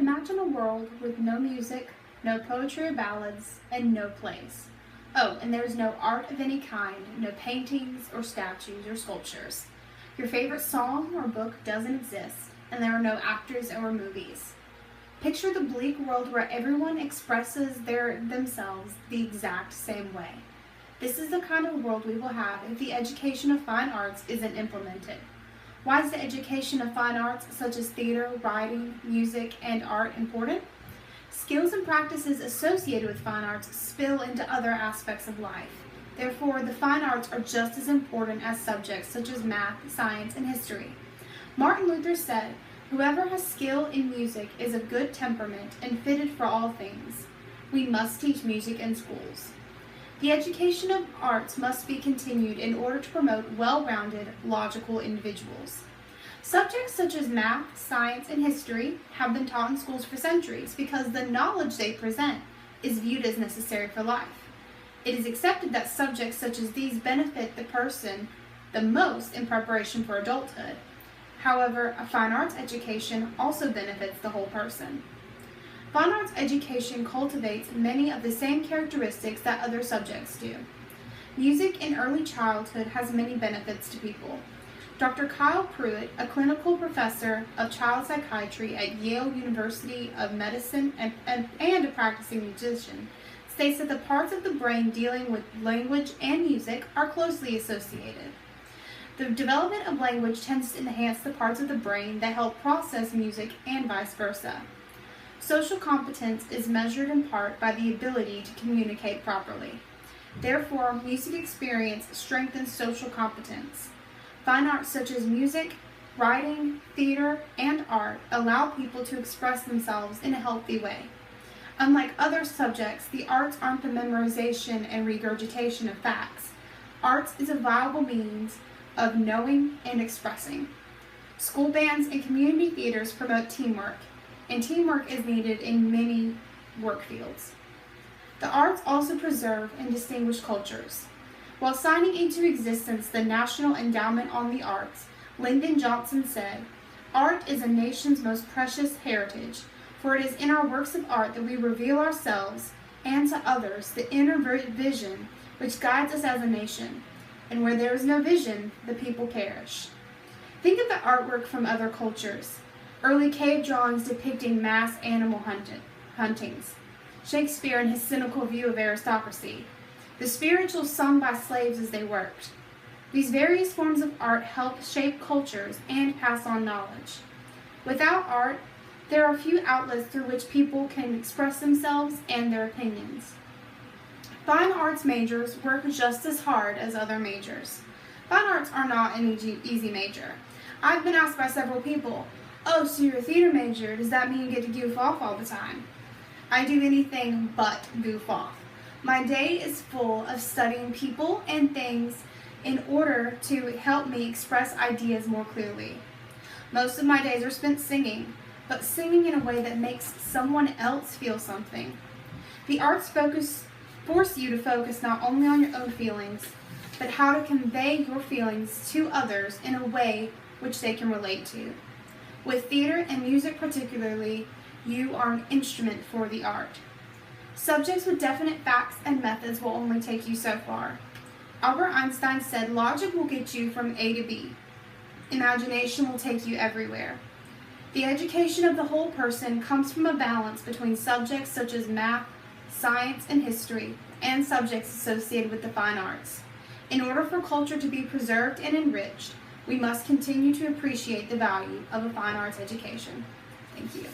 Imagine a world with no music, no poetry or ballads, and no plays. Oh, and there's no art of any kind, no paintings or statues or sculptures. Your favorite song or book doesn't exist, and there are no actors or movies. Picture the bleak world where everyone expresses themselves the exact same way. This is the kind of world we will have if the education of fine arts isn't implemented. Why is the education of fine arts such as theater, writing, music, and art important? Skills and practices associated with fine arts spill into other aspects of life. Therefore, the fine arts are just as important as subjects such as math, science, and history. Martin Luther said, "Whoever has skill in music is of good temperament and fitted for all things." We must teach music in schools. The education of arts must be continued in order to promote well-rounded, logical individuals. Subjects such as math, science, and history have been taught in schools for centuries because the knowledge they present is viewed as necessary for life. It is accepted that subjects such as these benefit the person the most in preparation for adulthood. However, a fine arts education also benefits the whole person. Fine arts education cultivates many of the same characteristics that other subjects do. Music in early childhood has many benefits to people. Dr. Kyle Pruitt, a clinical professor of child psychiatry at Yale University of Medicine and a practicing musician, states that the parts of the brain dealing with language and music are closely associated. The development of language tends to enhance the parts of the brain that help process music and vice versa. Social competence is measured in part by the ability to communicate properly. Therefore, music experience strengthens social competence. Fine arts such as music, writing, theater, and art allow people to express themselves in a healthy way. Unlike other subjects, the arts aren't the memorization and regurgitation of facts. Arts is a viable means of knowing and expressing. School bands and community theaters promote teamwork, and teamwork is needed in many work fields. The arts also preserve and distinguish cultures. While signing into existence the National Endowment on the Arts, Lyndon Johnson said, "Art is a nation's most precious heritage, for it is in our works of art that we reveal ourselves and to others the inner vision which guides us as a nation, and where there is no vision, the people perish." Think of the artwork from other cultures. Early cave drawings depicting mass animal huntings, Shakespeare and his cynical view of aristocracy, the spirituals sung by slaves as they worked. These various forms of art help shape cultures and pass on knowledge. Without art, there are few outlets through which people can express themselves and their opinions. Fine arts majors work just as hard as other majors. Fine arts are not an easy major. I've been asked by several people, "Oh, so you're a theater major, does that mean you get to goof off all the time?" I do anything but goof off. My day is full of studying people and things in order to help me express ideas more clearly. Most of my days are spent singing, but singing in a way that makes someone else feel something. The arts force you to focus not only on your own feelings, but how to convey your feelings to others in a way which they can relate to. With theater and music particularly, you are an instrument for the art. Subjects with definite facts and methods will only take you so far. Albert Einstein said logic will get you from A to B. Imagination will take you everywhere. The education of the whole person comes from a balance between subjects such as math, science, and history, and subjects associated with the fine arts. In order for culture to be preserved and enriched, we must continue to appreciate the value of a fine arts education. Thank you.